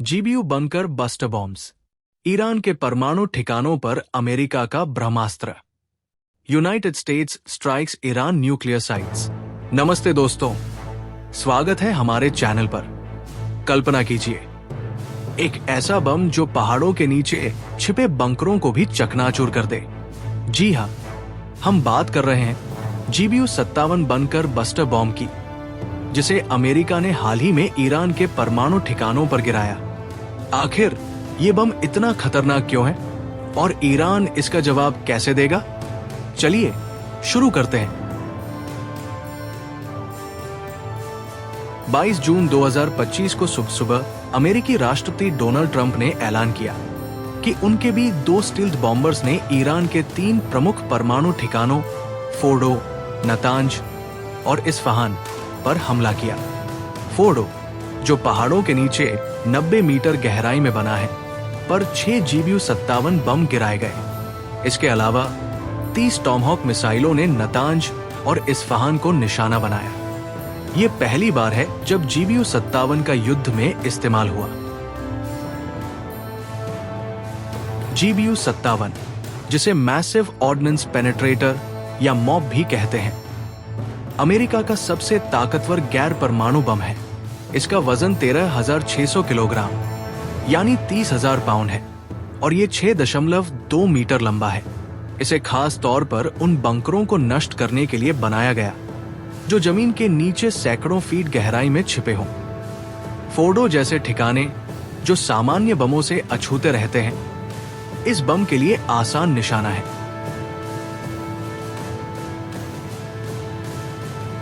GBU bunker buster bombs, Iran के परमाणु ठिकानों पर अमेरिका का ब्रह्मास्त्र। United States strikes Iran nuclear sites. नमस्ते दोस्तों, स्वागत है हमारे चैनल पर। कल्पना कीजिए, एक ऐसा बम जो पहाड़ों के नीचे छिपे बंकरों को भी चकनाचूर कर दे। जी हाँ, हम बात कर रहे हैं जीबीयू 57 बंकर बस्टर बॉम्ब की, जिसे अमेरिका ने हाल ही में ईरान के परमाणु ठिकानों पर गिराया। आखिर ये बम इतना खतरनाक क्यों है और ईरान इसका जवाब कैसे देगा? चलिए शुरू करते हैं। 22 जून 2025 को सुबह सुबह अमेरिकी राष्ट्रपति डोनाल्ड ट्रंप ने ऐलान किया कि उनके भी 2 स्टील्थ बॉम्बर्स ने ईरान के 3 प्रमुख परमाणु ठिकानों फोर्डो, नतांज और इस्फहान पर हमला किया। फोर्डो, जो पहाड़ों के नीचे 90 मीटर गहराई में बना है, पर 6 जीबीयू 57 बम गिराए गए। इसके अलावा 30 टॉमहॉक मिसाइलों ने नतांज और इस्फहान को निशाना बनाया। यह पहली बार है जब जीबीयू 57 का युद्ध में इस्तेमाल हुआ। जीबीयू 57, जिसे मैसिव ऑर्डिनेंस पेनिट्रेटर या मॉब भी कहते हैं, अमेरिका का सबसे ताकतवर गैर परमाणु बम है। इसका वजन 13,600 किलोग्राम यानी 30,000 पाउंड है और ये 6.2 मीटर लंबा है। इसे खास तौर पर उन बंकरों को नष्ट करने के लिए बनाया गया जो जमीन के नीचे सैकड़ों फीट गहराई में छिपे हों। फोर्डो जैसे ठिकाने जो सामान्य बमों से अछूते रहते हैं, इस बम के लिए आसान निशाना है।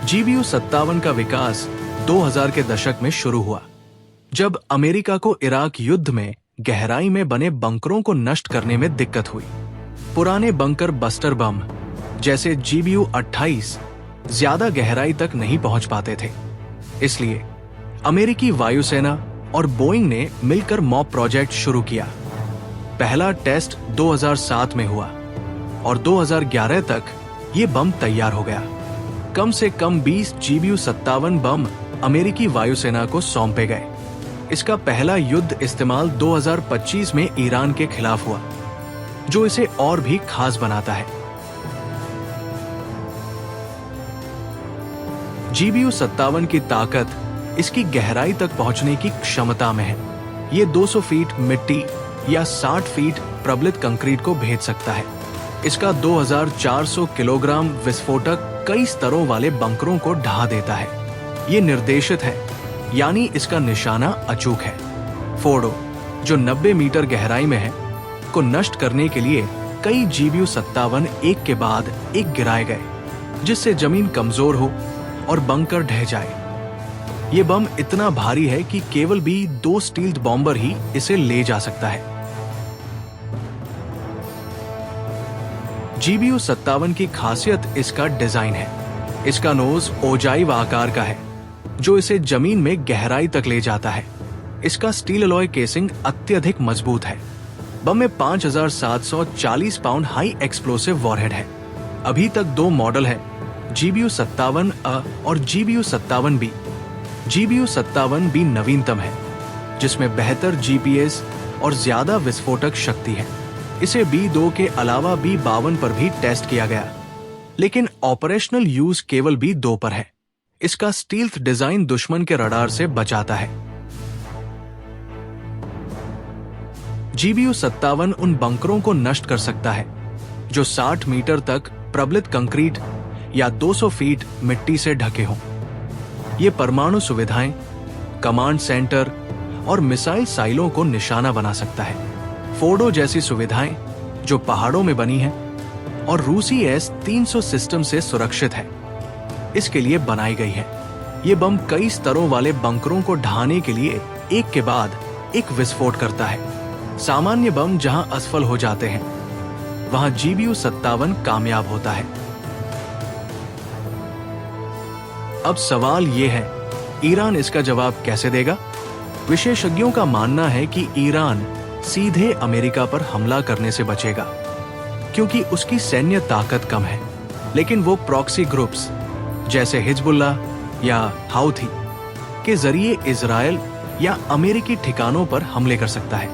जीबीयू 57 का विकास 2000 के दशक में शुरू हुआ, जब अमेरिका को इराक युद्ध में गहराई में बने बंकरों को नष्ट करने में दिक्कत हुई। पुराने बंकर बस्टर बम जैसे जीबीयू 28 ज्यादा गहराई तक नहीं पहुंच पाते थे। इसलिए अमेरिकी वायुसेना और बोइंग ने मिलकर मॉब प्रोजेक्ट शुरू किया। पहला टेस्ट 2007 में हुआ और 2011 तक ये बम तैयार हो गया। कम से कम 20 जीबीयू 57 बम अमेरिकी वायुसेना को सौंपे गए। इसका पहला युद्ध इस्तेमाल 2025 में ईरान के खिलाफ हुआ, जो इसे और भी खास बनाता है। जीबीयू 57 की ताकत इसकी गहराई तक पहुंचने की क्षमता में है। ये 200 फीट मिट्टी या 60 फीट प्रबलित कंक्रीट को भेद सकता है। इसका 2400 किलोग्राम विस्फोटक कई स्तरों वाले बंकरों को ढहा देता है। ये निर्देशित है, यानी इसका निशाना अचूक है। फोर्डो, जो 90 मीटर गहराई में है, को नष्ट करने के लिए कई जीबीयू 57 एक के बाद एक गिराए गए, जिससे जमीन कमजोर हो और बंकर ढह जाए। ये बम इतना भारी है कि केवल भी 2 स्टील्थ बॉम्बर ही इसे ले जा सकता है। जीबीयू 57 की खासियत इसका डिजाइन है। इसका नोज ओजाइव आकार का है, जो इसे जमीन में गहराई तक ले जाता है। इसका स्टील अलॉय केसिंग अत्यधिक मजबूत है। बम में 5740 पाउंड हाई एक्सप्लोसिव वॉरहेड है। अभी तक 2 मॉडल है, जीबीयू 57A और जीबीयू 57B। जीबीयू 57B नवीनतम है, जिसमें बेहतर जीपीएस और ज्यादा विस्फोटक शक्ति है। इसे B2 के अलावा B52 पर भी टेस्ट किया गया, लेकिन ऑपरेशनल यूज केवल B2 पर है। इसका स्टील्थ डिजाइन दुश्मन के रडार से बचाता है। जीबीयू 57 उन बंकरों को नष्ट कर सकता है जो 60 मीटर तक प्रबलित कंक्रीट या 200 फीट मिट्टी से ढके हों। ये परमाणु सुविधाएं, कमांड सेंटर और मिसाइल साइलों को निशाना बना सकता है। फोर्डो जैसी सुविधाएं जो पहाड़ों में बनी है और रूसी S-300 सिस्टम से सुरक्षित है, इसके लिए बनाई गई है। ये बम कई स्तरों वाले बंकरों को ढहाने के लिए एक के बाद एक विस्फोट करता है। सामान्य बम जहां असफल हो जाते हैं, वहां जीबीयू 57 कामयाब होता है। अब सवाल ये है, ईरान इसका जवाब कैसे देगा? विशेषज्ञों का मानना है कि ईरान सीधे अमेरिका पर हमला करने से बचेगा, क्योंकि उसकी सैन्य ताकत कम है। लेकिन वो प्रॉक्सी ग्रुप्स जैसे हिजबुल्लाह या हाउथी के जरिए इजराइल या अमेरिकी ठिकानों पर हमले कर सकता है।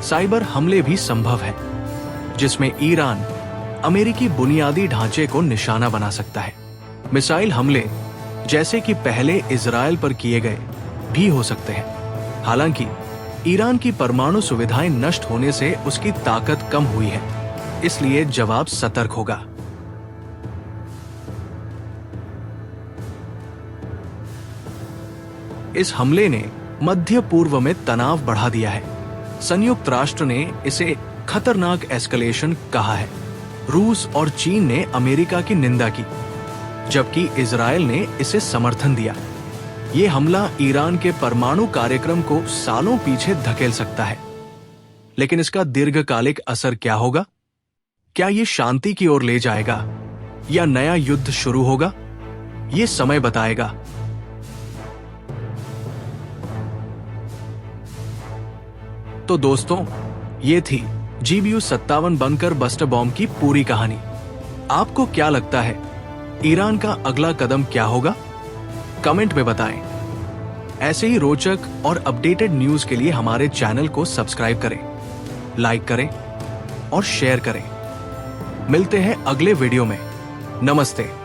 साइबर हमले भी संभव है, जिसमें ईरान अमेरिकी बुनियादी ढांचे को निशाना बना सकता है। मिसाइल हमले, जैसे कि पहले इजराइल पर किए गए, भी हो सकते हैं। हालांकि ईरान की परमाणु सुविधाएं नष्ट होने से उसकी ताकत कम हुई है, इसलिए जवाब सतर्क होगा। इस हमले ने मध्य पूर्व में तनाव बढ़ा दिया है। संयुक्त राष्ट्र ने इसे खतरनाक एस्केलेशन कहा है। रूस और चीन ने अमेरिका की निंदा की, जबकि इजराइल ने इसे समर्थन दिया। ये हमला ईरान के परमाणु कार्यक्रम को सालों पीछे धकेल सकता है। लेकिन इसका दीर्घकालिक असर क्या होगा? क्या ये शांति की ओर ले जाएगा या नया युद्ध शुरू होगा? ये समय बताएगा। तो दोस्तों, ये थी GBU-57 बंकर बस्टर बॉम्ब की पूरी कहानी। आपको क्या लगता है, ईरान का अगला कदम क्या होगा? कमेंट में बताएं। ऐसे ही रोचक और अपडेटेड न्यूज के लिए हमारे चैनल को सब्सक्राइब करें, लाइक करें और शेयर करें। मिलते हैं अगले वीडियो में। नमस्ते।